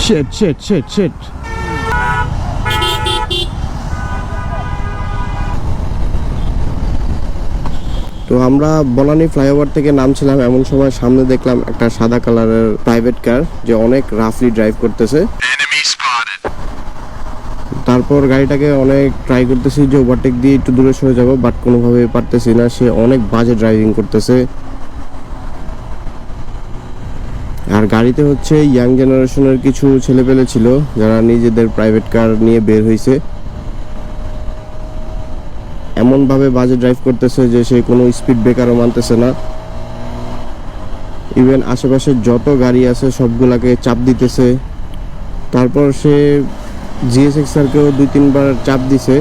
Shit shit shit shit. তো আমরা Banani flyover থেকে নামছিলাম, এমন সময় সামনে দেখলাম একটা সাদা কালারের প্রাইভেট কার যে অনেক রাফলি ড্রাইভ করতেছে। তারপর গাড়িটাকে অনেক ট্রাই করতেছি যে ওভারটেক দিয়ে একটু দূরে সরে যাব, বাট কোনোভাবে পারতেছি না। সে অনেক বাজে ড্রাইভিং করতেছে। আর গাড়িতে হচ্ছে ইয়াং জেনারেশনের কিছু ছেলেপেলে ছিল যারা নিজেদের প্রাইভেট কার নিয়ে বের হয়েছে। এমনভাবে বাজে ড্রাইভ করতেছে যে সে কোনো স্পিড ব্রেকারও মানতেছে না। ইভেন আশেপাশে যত গাড়ি আছে সবগুলাকে চাপ দিতেছে। তারপর সে জিএসএক্সআরকেও 2-3 বার চাপ দিছে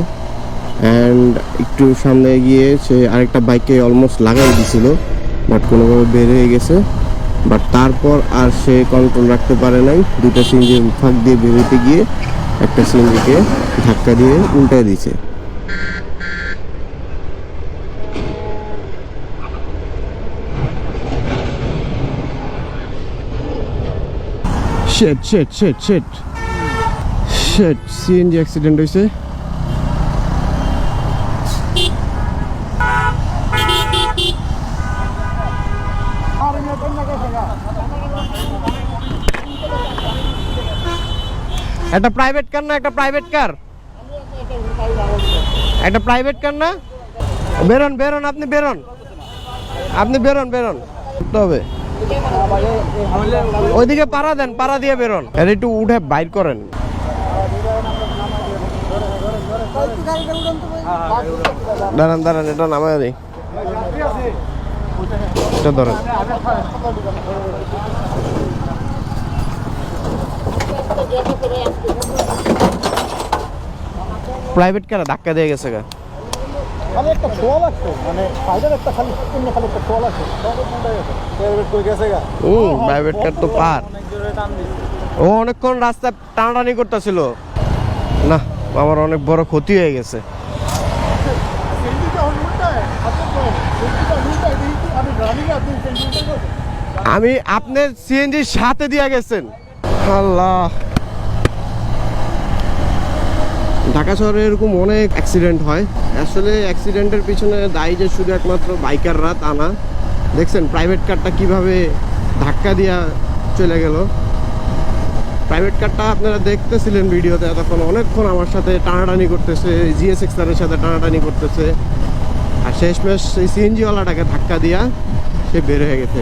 অ্যান্ড একটু সামনে গিয়ে সে আরেকটা বাইককে অলমোস্ট লাগাই দিছিল, বাট কোনোভাবে বের হয়ে গেছে। বাট তারপর আর সে কন্ট্রোল রাখতে পারে নাই, দুটো সিএনজির ফাঁক দিয়ে বেরোতে গিয়ে একটা সিএনজিকে ধাক্কা দিয়ে উল্টায় দিছে। Shit shit shit shit shit, CNG accident হয়েছে। একটা প্রাইভেট কার না, একটা প্রাইভেট কার, একটা প্রাইভেট কার না। বেরোন বেরোন, আপনি বেরোন, আপনি বেরোন বেরোন করতে হবে। ওইদিকে পাড়া দেন, পাড়া দিয়ে বেরোন। এর একটু উঠে বাইর করেন। দাঁড়ান দাঁড়ান, এটা নামায় দিই, এটা ধরেন। প্রাইভেট কারে ধাক্কা দিয়ে গেছে গা। একটা ছোঁয়া লাগতো, মানে সাইডের একটা খালি একটা ছোঁয়া লাগতো, প্রাইভেট কার তো পার। ও অনেকক্ষণ রাস্তা টানাটানি করতেছিল না, আমার অনেক বড় ক্ষতি হয়ে গেছে। আমি আপনার সিএনজির সাথে দিয়ে গেছেন। আল্লাহ, ঢাকা শহরে এরকম অনেক অ্যাক্সিডেন্ট হয়। আসলে অ্যাক্সিডেন্টের পিছনে দায়ী যে শুধু একমাত্র বাইকাররা তা না। দেখছেন প্রাইভেট কারটা কিভাবে ধাক্কা দিয়া চলে গেল। প্রাইভেট কারটা আপনারা দেখতেছিলেন ভিডিওতে, তখন অনেকক্ষণ আমার সাথে টানাটানি করতেছে, জিএসএক্সআরের সাথে টানাটানি করতেছে, আর শেষমেশ সেই সিএনজিওয়ালাটাকে ধাক্কা দিয়া সে বের হয়ে গেছে।